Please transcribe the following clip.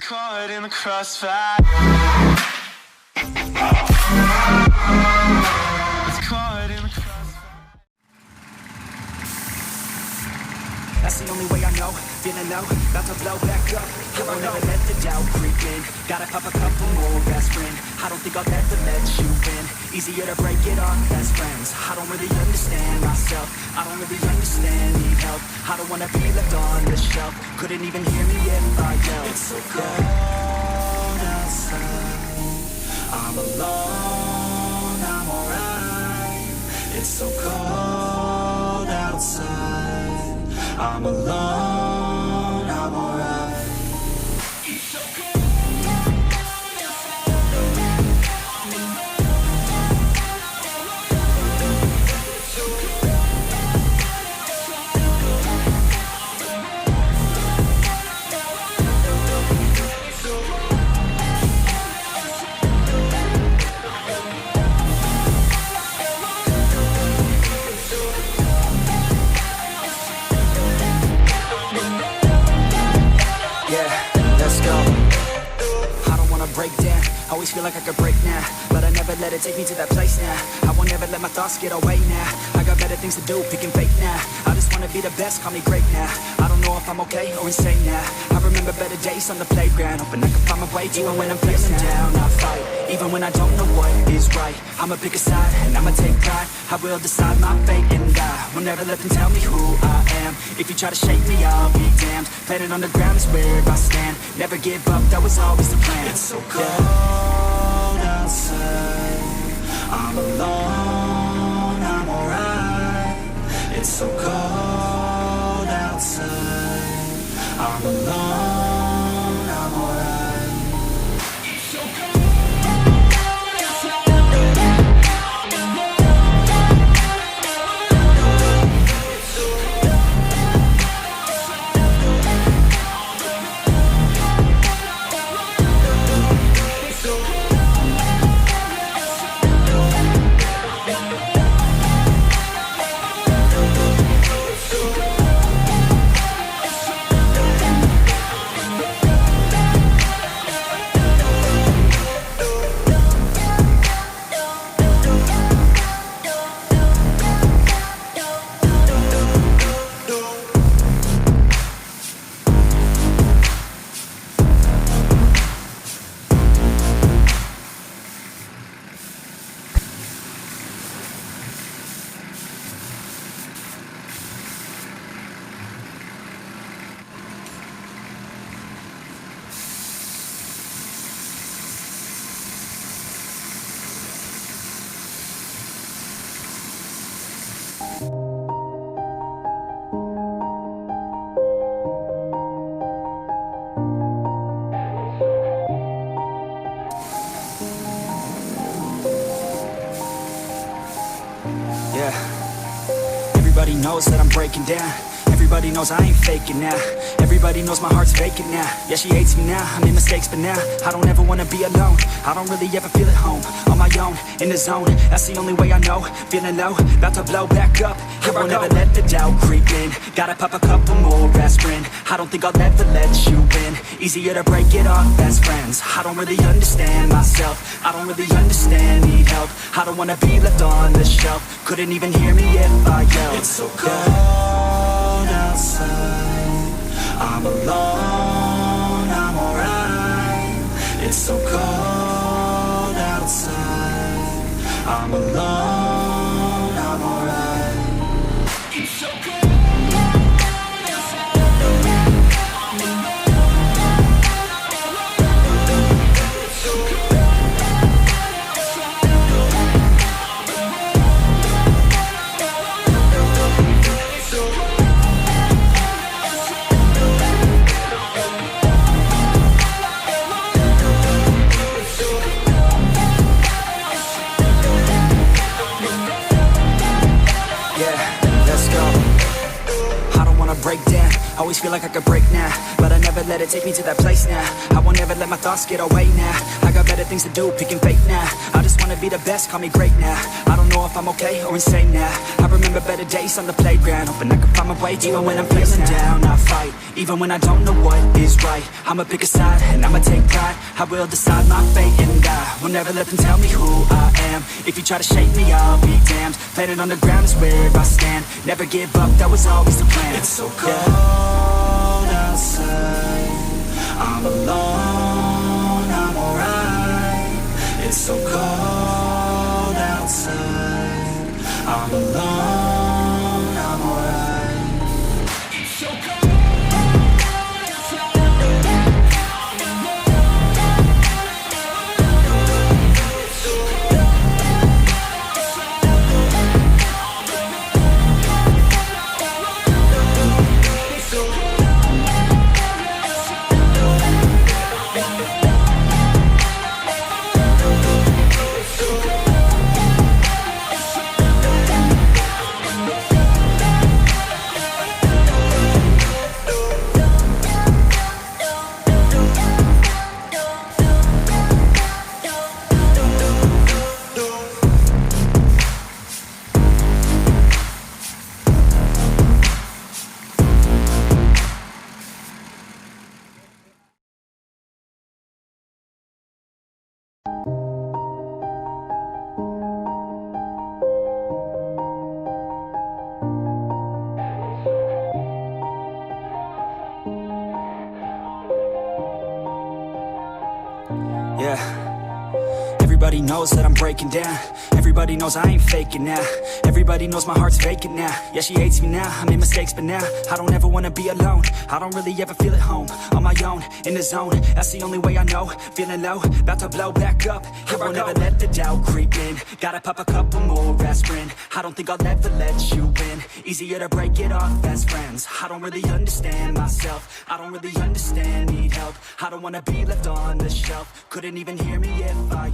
caught in the crossfire. It's caught in the crossfire. That's the only way I know, feeling low, about to blow back up. I won't ever let the doubt creep in. Gotta pop a couple more aspirin. I don't think I'll ever let you in. Easier to break it off best friends. I don't really understand myself. I don't really understand, need help. I don't wanna be left on the shelf. Couldn't even hear me if I yelled. It's so cold outside. I'm alone, I'm alright. It's so cold outside. I'm alone, I'm alright. It's so cold. Break down, always feel like I could break now, but I never let it take me to that place now. I won't ever let my thoughts get away now. I got better things to do, picking fake now. I just wanna be the best, call me great now. I don't know if I'm okay or insane now. I remember better days on the playground, hoping I can find my way even when I'm feeling down. I fight, even when I don't know what is right. I'ma pick a side, and I'ma take pride. I will decide my fate and die. Will never let them tell me who I am. If you try to shake me, I'll be damned. Planet on the ground is where I stand. Never give up, that was always the plan. It's so cold outside. I'm alone, I'm alright. It's so cold outside. I'm alone, I'm alright. It's so cold. Everybody knows that I'm breaking down. Everybody knows I ain't faking now. Everybody knows my heart's vacant now. Yeah, she hates me now, I made mistakes but now I don't ever wanna be alone. I don't really ever feel at home. On my own, in the zone, that's the only way I know. Feeling low, about to blow back up. Here I won't ever let the doubt creep in. Gotta pop a couple more aspirin. I don't think I'll ever let you in. Easier to break it off best friends. I don't really understand myself. I don't really understand, need help. I don't wanna be left on the shelf. Couldn't even hear me if I yelled. It's so cold outside. I'm alone, I'm alright. It's so cold outside. I'm alone, I'm alright. It's so cold. Break down, always feel like I could break now, but I never let it take me to that place now. I won't ever let my thoughts get away now. I got better things to do, picking fate now. I just wanna be the best, call me great now. I don't know if I'm okay or insane now. I remember better days on the playground, hoping I could find my way. Even when I'm feeling down, I fight. Even when I don't know what is right, I'ma pick a side and I'ma take pride. I will decide my fate and I will never let them tell me who I am. If you try to shake me, I'll be damned. Planet on the ground is where I stand. Never give up, that was always the plan. It's so cold outside, I'm alone, I'm alright. It's so cold outside, I'm alone, I'm alright. It's so cold. Yeah. Everybody knows that I'm breaking down. Everybody knows I ain't faking now. Everybody knows my heart's vacant now. Yeah, she hates me now, I made mistakes but now I don't ever wanna be alone. I don't really ever feel at home. On my own, in the zone, that's the only way I know. Feeling low, about to blow back up. Here I won't ever let the doubt creep in. Gotta pop a couple more aspirin. I don't think I'll ever let you in. Easier to break it off best friends. I don't really understand myself. I don't really understand, need help. I don't wanna be left on the shelf. Couldn't even hear me if I